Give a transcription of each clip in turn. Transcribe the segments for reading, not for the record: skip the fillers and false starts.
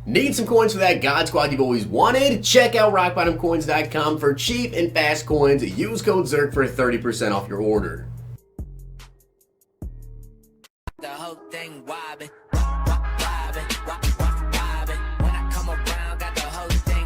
Need some coins for that God Squad you've always wanted? Check out rockbottomcoins.com for cheap and fast coins. Use code ZIRK for 30% off your order. The whole thing wobbin', wobbin'. When I come around, got the whole thing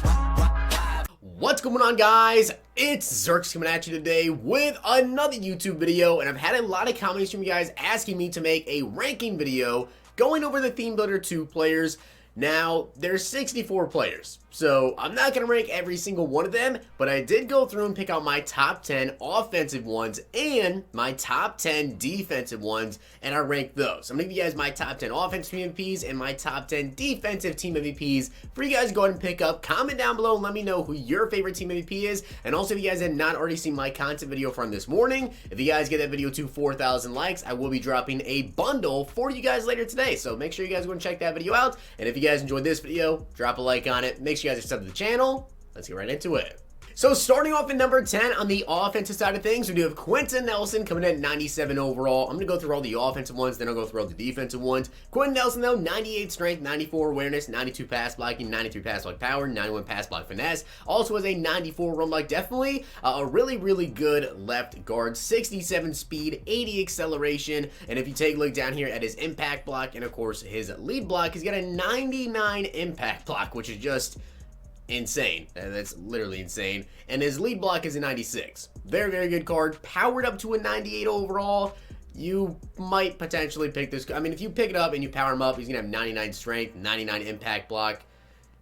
wobbin'. What's going on, guys? It's Zirksee coming at you today with another YouTube video, and I've had a lot of comments from you guys asking me to make a ranking video going over the Theme Builder 2 players. Now, there's 64 players, so I'm not going to rank every single one of them, but I did go through and pick out my top 10 offensive ones and my top 10 defensive ones, and I ranked those. I'm going to give you guys my top 10 offensive team MVPs and my top 10 defensive team MVPs for you guys to go ahead and pick up. Comment down below and let me know who your favorite team MVP is, and also if you guys have not already seen my content video from this morning, if you guys get that video to 4,000 likes, I will be dropping a bundle for you guys later today, so make sure you guys go and check that video out, and if you guys enjoyed this video, drop a like on it. Make sure you guys are subbed to the channel. Let's get right into it. So starting off at number 10 on the offensive side of things, we do have Quentin Nelson coming in at 97 overall. I'm going to go through all the offensive ones, then I'll go through all the defensive ones. Quentin Nelson, though, 98 strength, 94 awareness, 92 pass blocking, 93 pass block power, 91 pass block finesse. Also has a 94 run block. Definitely a really good left guard. 67 speed, 80 acceleration. And if you take a look down here at his impact block and, of course, his lead block, he's got a 99 impact block, which is just insane. That's literally insane. And his lead block is a 96. Very good card. Powered up to a 98 overall. You might potentially pick this. I mean, if you pick it up and you power him up, he's gonna have 99 strength, 99 impact block.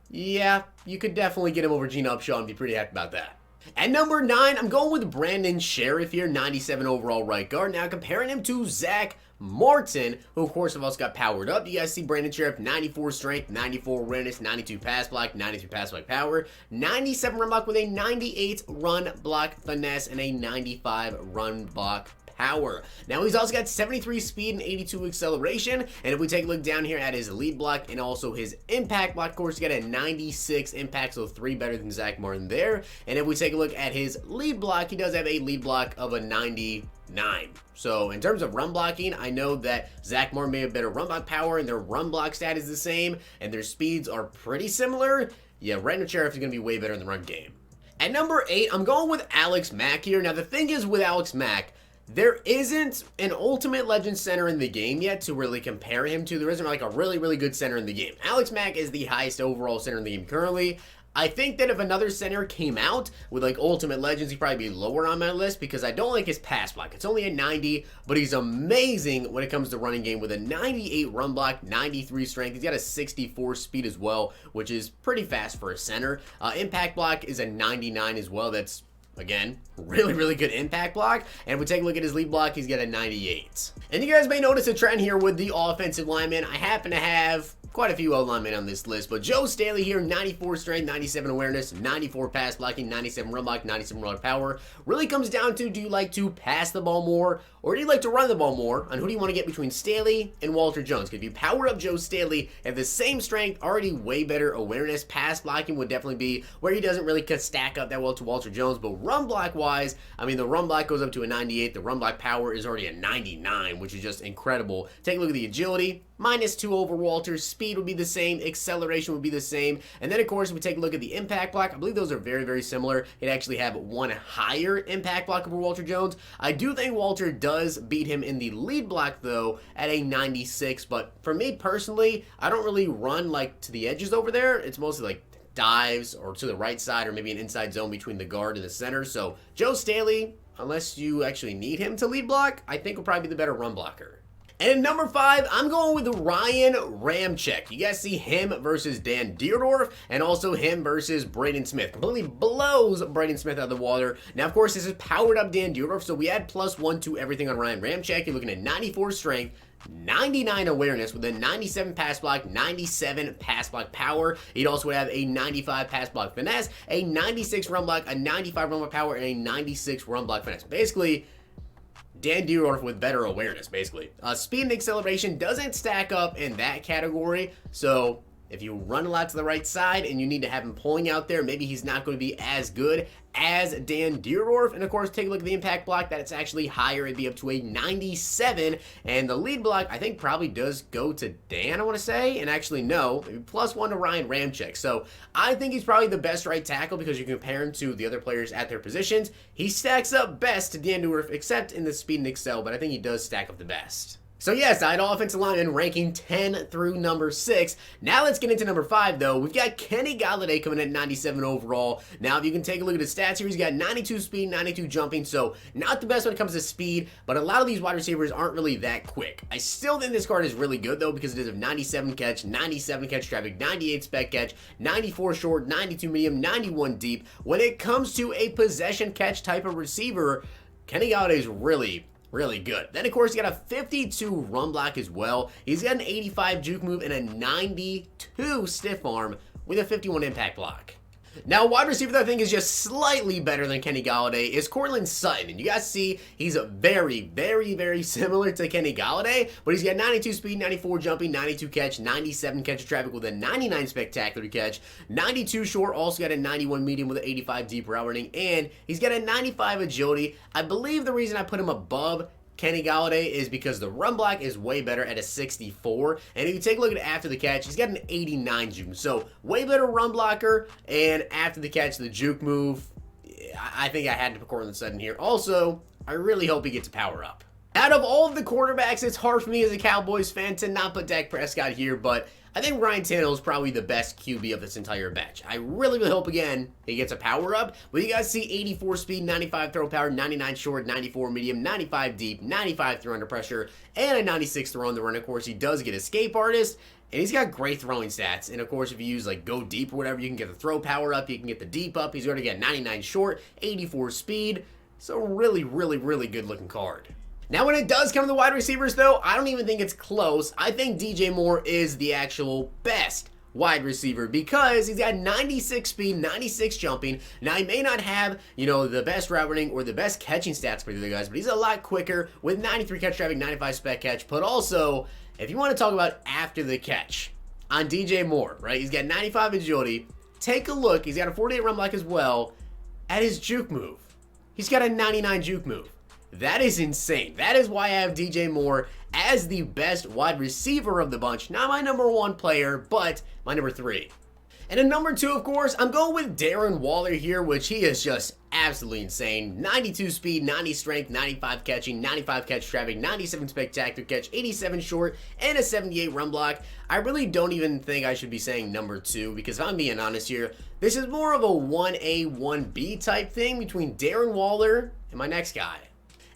Yeah, you could definitely get him over Gene Upshaw and be pretty happy about that. At number 9, I'm going with Brandon Sheriff here, 97 overall right guard. Now comparing him to Zach Martin, who of course have also got powered up. You guys see Brandon Sheriff, 94 strength, 94 awareness, 92 pass block, 93 pass block power, 97 run block with a 98 run block finesse, and a 95 run block power. Now he's also got 73 speed and 82 acceleration, and if we take a look down here at his lead block and also his impact block, of course, he got a 96 impact, so 3 better than Zach Martin there. And if we take a look at his lead block, he does have a lead block of a 99. So in terms of run blocking, I know that Zach Martin may have better run block power, and their run block stat is the same, and their speeds are pretty similar. Yeah, Brandon Sheriff is going to be way better in the run game. At number 8, I'm going with Alex Mack here. Now the thing is with Alex Mack, there isn't an ultimate legend center in the game yet to really compare him to. There isn't like a really good center in the game. Alex Mack is the highest overall center in the game currently. I think that if another center came out with like ultimate legends, he'd probably be lower on my list because I don't like his pass block. It's only a 90, but he's amazing when it comes to running game with a 98 run block, 93 strength. He's got a 64 speed as well, which is pretty fast for a center. Impact block is a 99 as well. That's, again, really good impact block. And if we take a look at his lead block, he's got a 98. And you guys may notice a trend here with the offensive linemen. I happen to have quite a few linemen on this list, but Joe Staley here, 94 strength, 97 awareness, 94 pass blocking, 97 run block, 97 run block power. Really comes down to, do you like to pass the ball more or do you like to run the ball more? And who do you want to get between Staley and Walter Jones? Because if you power up Joe Staley at the same strength, already way better awareness, pass blocking would definitely be where he doesn't really stack up that well to Walter Jones. But run block wise, I mean, the run block goes up to a 98. The run block power is already a 99, which is just incredible. Take a look at the agility. -2 over Walter. Speed would be the same. Acceleration would be the same. And then, of course, if we take a look at the impact block, I believe those are very similar. It actually have one higher impact block over Walter Jones. I do think Walter does beat him in the lead block, though, at a 96. But for me, personally, I don't really run, like, to the edges over there. It's mostly, like, dives or to the right side or maybe an inside zone between the guard and the center. So Joe Staley, unless you actually need him to lead block, I think will probably be the better run blocker. And at number 5, I'm going with Ryan Ramczyk. You guys see him versus Dan Dierdorf, and also him versus Braden Smith. Completely blows Braden Smith out of the water. Now, of course, this is powered up Dan Dierdorf, so we add +1 to everything on Ryan Ramczyk. You're looking at 94 strength, 99 awareness with a 97 pass block, 97 pass block power. He'd also have a 95 pass block finesse, a 96 run block, a 95 run block power, and a 96 run block finesse. Basically, Dan Dierdorf with better awareness, basically. Speed and acceleration doesn't stack up in that category, so if you run a lot to the right side and you need to have him pulling out there, maybe he's not going to be as good as Dan Dierdorf. And of course, take a look at the impact block. That it's actually higher. It'd be up to a 97. And the lead block, I think, probably does go to Dan, I want to say. And actually, no, maybe +1 to Ryan Ramczyk. So I think he's probably the best right tackle because you compare him to the other players at their positions. He stacks up best to Dan Dierdorf, except in the speed and excel, but I think he does stack up the best. So yes, I had offensive lineman ranking 10 through number 6. Now let's get into number 5 though. We've got Kenny Gala coming at 97 overall. Now if you can take a look at his stats here, he's got 92 speed, 92 jumping, so not the best when it comes to speed, but a lot of these wide receivers aren't really that quick. I still think this card is really good though because it is a 97 catch, 97 catch traffic, 98 spec catch, 94 short, 92 medium, 91 deep. When it comes to a possession catch type of receiver, Kenny Gala is really good. Then, of course, he got a 52 run block as well. He's got an 85 juke move and a 92 stiff arm with a 51 impact block. Now, wide receiver that I think is just slightly better than Kenny Galladay is Courtland Sutton. And you guys see he's very similar to Kenny Galladay, but he's got 92 speed, 94 jumping, 92 catch, 97 catch of traffic with a 99 spectacular catch, 92 short, also got a 91 medium with an 85 deep route running, and he's got a 95 agility. I believe the reason I put him above Kenny Galladay is because the run block is way better at a 64, and if you take a look at after the catch, he's got an 89 juke, so way better run blocker, and after the catch, the juke move, I think I had to put Courtland Sutton here. Also, I really hope he gets a power up. Out of all of the quarterbacks, it's hard for me as a Cowboys fan to not put Dak Prescott here, but I think Ryan Tannehill is probably the best QB of this entire batch. I really hope, again, he gets a power up. But you guys see 84 speed, 95 throw power, 99 short, 94 medium, 95 deep, 95 throw under pressure, and a 96 throw on the run. Of course, he does get escape artist, and he's got great throwing stats. And of course, if you use like go deep or whatever, you can get the throw power up, you can get the deep up. He's going to get 99 short, 84 speed. So really good looking card. Now, when it does come to the wide receivers, though, I don't even think it's close. I think DJ Moore is the actual best wide receiver because he's got 96 speed, 96 jumping. Now, he may not have, the best route running or the best catching stats for the other guys, but he's a lot quicker with 93 catch traffic, 95 spec catch. But also, if you want to talk about after the catch on DJ Moore, right, he's got 95 agility. Take a look. He's got a 48 run block as well at his juke move. He's got a 99 juke move. That is insane. That is why I have DJ Moore as the best wide receiver of the bunch. Not my number 1 player, but my number 3. And at number 2, of course, I'm going with Darren Waller here, which he is just absolutely insane. 92 speed, 90 strength, 95 catching, 95 catch traffic, 97 spectacular catch, 87 short, and a 78 run block. I really don't even think I should be saying number 2 because if I'm being honest here, this is more of a 1A, 1B type thing between Darren Waller and my next guy.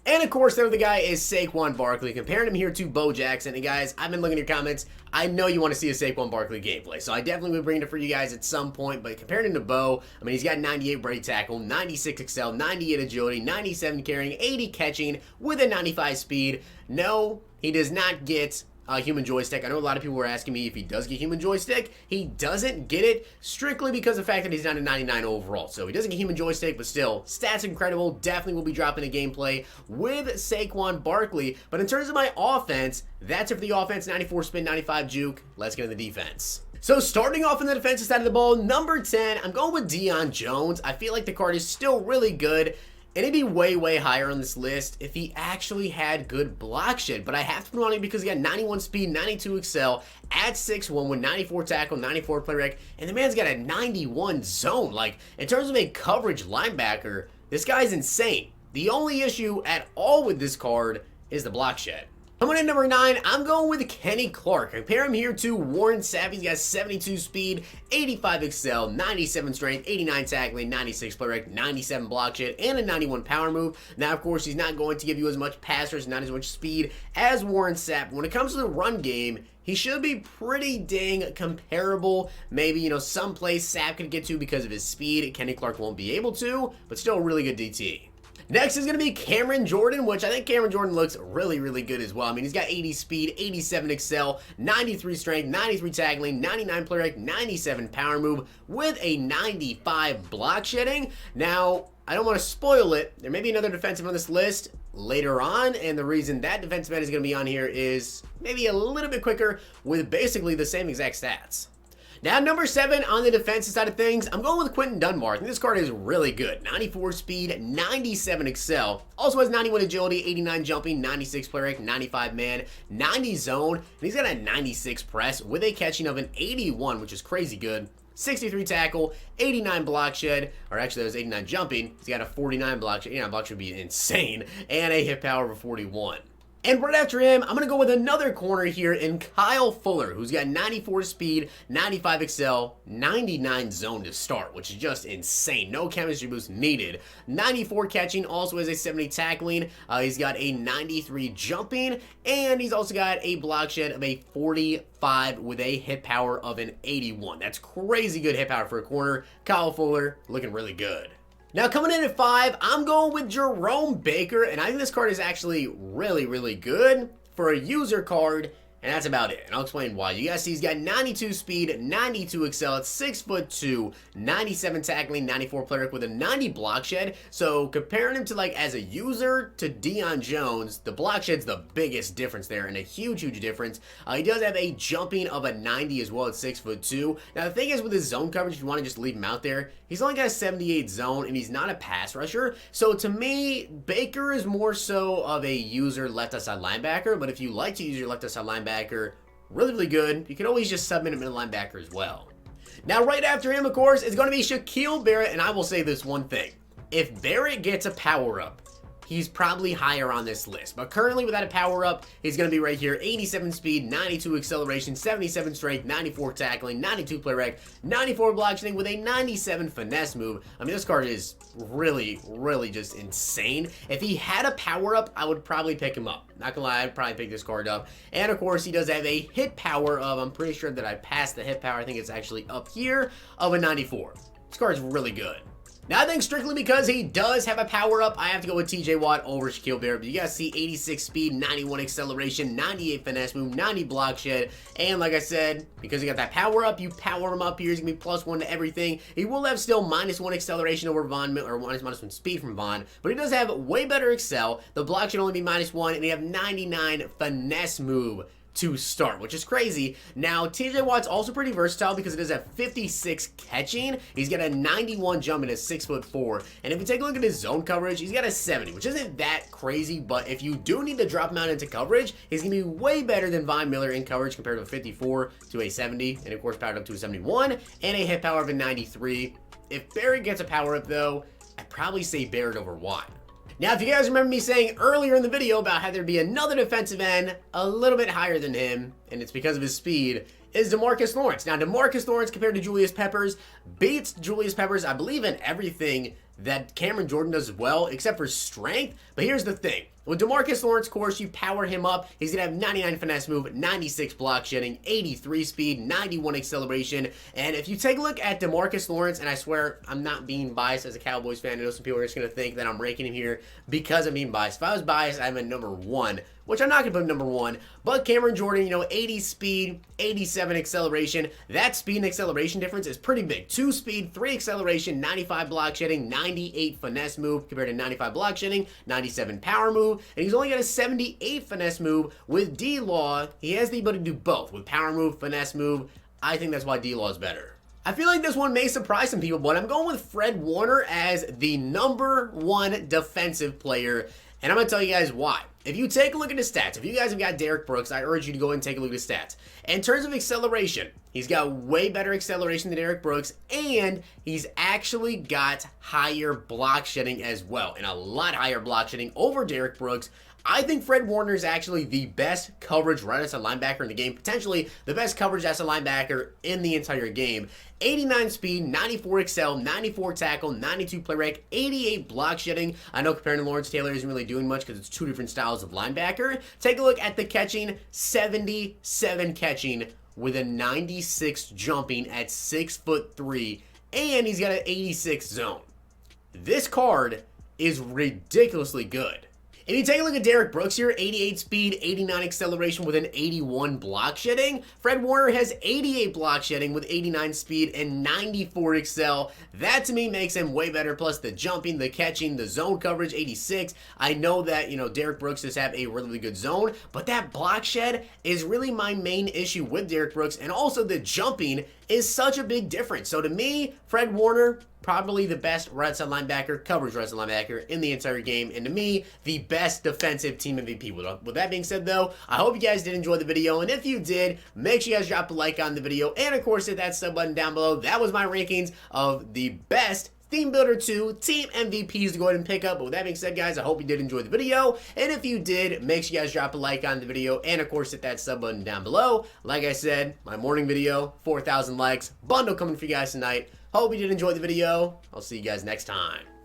And of course, the other guy is Saquon Barkley, comparing him here to Bo Jackson. And guys, I've been looking at your comments. I know you want to see a Saquon Barkley gameplay, so I definitely will bring it for you guys at some point. But comparing him to Bo, I mean, he's got 98 break tackle, 96 excel, 98 agility, 97 carrying, 80 catching with a 95 speed. No, he does not get human joystick. I know a lot of people were asking me if he does get human joystick. He doesn't get it strictly because of the fact that he's not a 99 overall. So he doesn't get human joystick, but still, stats incredible. Definitely will be dropping a gameplay with Saquon Barkley. But in terms of my offense, that's it for the offense. 94 spin, 95 juke. Let's get into the defense. So starting off on the defensive side of the ball, number 10, I'm going with Deon Jones. I feel like the card is still really good. And it'd be way higher on this list if he actually had good block shed. But I have to put him on him because he got 91 speed, 92 excel, at 6'1", with 94 tackle, 94 play rec, and the man's got a 91 zone. Like, in terms of a coverage linebacker, this guy's insane. The only issue at all with this card is the block shed. Coming in number 9, I'm going with Kenny Clark. Compare him here to Warren Sapp. He's got 72 speed, 85 excel, 97 strength, 89 tackling, 96 play rec, 97 block shed, and a 91 power move. Now, of course, he's not going to give you as much passers, not as much speed as Warren Sapp. When it comes to the run game, he should be pretty dang comparable. Maybe, someplace Sapp could get to because of his speed. Kenny Clark won't be able to, but still a really good DT. Next is going to be Cameron Jordan, which I think Cameron Jordan looks really good as well. I mean, he's got 80 speed, 87 excel, 93 strength, 93 tackling, 99 play rec, 97 power move with a 95 block shedding. Now, I don't want to spoil it. There may be another defensive on this list later on, and the reason that defensive end is going to be on here is maybe a little bit quicker with basically the same exact stats. Now, number 7 on the defensive side of things, I'm going with Quentin Dunbar. I think this card is really good. 94 speed, 97 excel. Also has 91 agility, 89 jumping, 96 play rate, 95 man, 90 zone, and he's got a 96 press with a catching of an 81, which is crazy good. 63 tackle, 89 block shed, or actually that was 89 jumping. He's got a 49 block shed. 89 block shed would be insane, and a hit power of 41. And right after him, I'm going to go with another corner here in Kyle Fuller, who's got 94 speed, 95 excel, 99 zone to start, which is just insane. No chemistry boost needed. 94 catching, also has a 70 tackling. He's got a 93 jumping, and he's also got a block shed of a 45 with a hit power of an 81. That's crazy good hit power for a corner. Kyle Fuller looking really good. Now, coming in at 5, I'm going with Jerome Baker, and I think this card is actually really, really good for a user card, and that's about it. And I'll explain why. You guys see he's got 92 speed, 92 excel, it's 6'2", 97 tackling, 94 play rate with a 90 block shed. So comparing him to like as a user to Deon Jones, the block shed's the biggest difference there, and a huge, huge difference. He does have a jumping of a 90 as well at 6'2". Now the thing is with his zone coverage, if you want to just leave him out there, he's only got a 78 zone, and he's not a pass rusher. So to me, Baker is more so of a user left outside linebacker, but if you like to use your left outside linebacker, really, really good. You can always just sub in a middle linebacker as well. Now, right after him, of course, is going to be Shaquille Barrett, and I will say this one thing. If Barrett gets a power-up, he's probably higher on this list. But currently, without a power-up, he's going to be right here. 87 speed, 92 acceleration, 77 strength, 94 tackling, 92 play rec, 94 block shooting with a 97 finesse move. I mean, this card is really, really just insane. If he had a power-up, I would probably pick him up. Not gonna lie, I'd probably pick this card up. And, of course, he does have a hit power of, I'm pretty sure that I passed the hit power, I think it's actually up here, of a 94. This card's really good. Now, I think strictly because he does have a power-up, I have to go with TJ Watt over Shaquille Barrett. But you guys see 86 speed, 91 acceleration, 98 finesse move, 90 block shed. And like I said, because he got that power-up, you power him up here. He's going to be +1 to everything. He will have still -1 acceleration over Von, or -1 speed from Von. But he does have way better excel. The block should only be -1, and he have 99 finesse move to start, which is crazy. Now, TJ Watt's also pretty versatile because it does have 56 catching. He's got a 91 jump and a 6'4". And if you take a look at his zone coverage, he's got a 70, which isn't that crazy, but if you do need to drop him out into coverage, he's going to be way better than Von Miller in coverage compared to a 54 to a 70, and of course powered up to a 71, and a hit power of a 93. If Barrett gets a power up though, I'd probably say Barrett over Watt. Now, if you guys remember me saying earlier in the video about how there'd be another defensive end a little bit higher than him, and it's because of his speed, is Demarcus Lawrence. Now, Demarcus Lawrence compared to Julius Peppers beats Julius Peppers, I believe, in everything that Cameron Jordan does well, except for strength. But here's the thing. With Demarcus Lawrence, of course, you power him up. He's going to have 99 finesse move, 96 block shedding, 83 speed, 91 acceleration. And if you take a look at Demarcus Lawrence, and I swear I'm not being biased as a Cowboys fan. I know some people are just going to think that I'm ranking him here because I'm being biased. If I was biased, I'm at number 1, which I'm not going to put number 1. But Cameron Jordan, you know, 80 speed, 87 acceleration. That speed and acceleration difference is pretty big. 2 speed, 3 acceleration, 95 block shedding, 98 finesse move compared to 95 block shedding, 97 power move. And he's only got a 78 finesse move. With D-Law, he has the ability to do both. With power move, finesse move, I think that's why D-Law is better. I feel like this one may surprise some people, but I'm going with Fred Warner as the number 1 defensive player. And I'm going to tell you guys why. If you take a look at his stats, if you guys have got Derrick Brooks, I urge you to go and take a look at his stats. In terms of acceleration, he's got way better acceleration than Derrick Brooks, and he's actually got higher block shedding as well, and a lot higher block shedding over Derrick Brooks. I think Fred Warner is actually the best coverage right outside linebacker in the game, potentially the best coverage outside linebacker in the entire game. 89 speed, 94 excel, 94 tackle, 92 play rec, 88 block shedding. I know comparing to Lawrence Taylor isn't really doing much because it's 2 different styles of linebacker. Take a look at the catching, 77 catching with a 96 jumping at 6'3", and he's got an 86 zone. This card is ridiculously good. If you take a look at Derrick Brooks here, 88 speed, 89 acceleration with an 81 block shedding. Fred Warner has 88 block shedding with 89 speed and 94 excel. That to me makes him way better. Plus the jumping, the catching, the zone coverage, 86. I know that, Derrick Brooks does have a really good zone, but that block shed is really my main issue with Derrick Brooks, and also the jumping is such a big difference. So to me, Fred Warner, probably the best right side linebacker, coverage right side linebacker in the entire game, and to me, the best defensive team MVP. With that being said though, I hope you guys did enjoy the video, and if you did, make sure you guys drop a like on the video, and of course hit that sub button down below. That was my rankings of the best Theme Builder 2 Team MVPs to go ahead and pick up. But with that being said, guys, I hope you did enjoy the video. And if you did, make sure you guys drop a like on the video. And, of course, hit that sub button down below. Like I said, my morning video, 4,000 likes. Bundle coming for you guys tonight. Hope you did enjoy the video. I'll see you guys next time.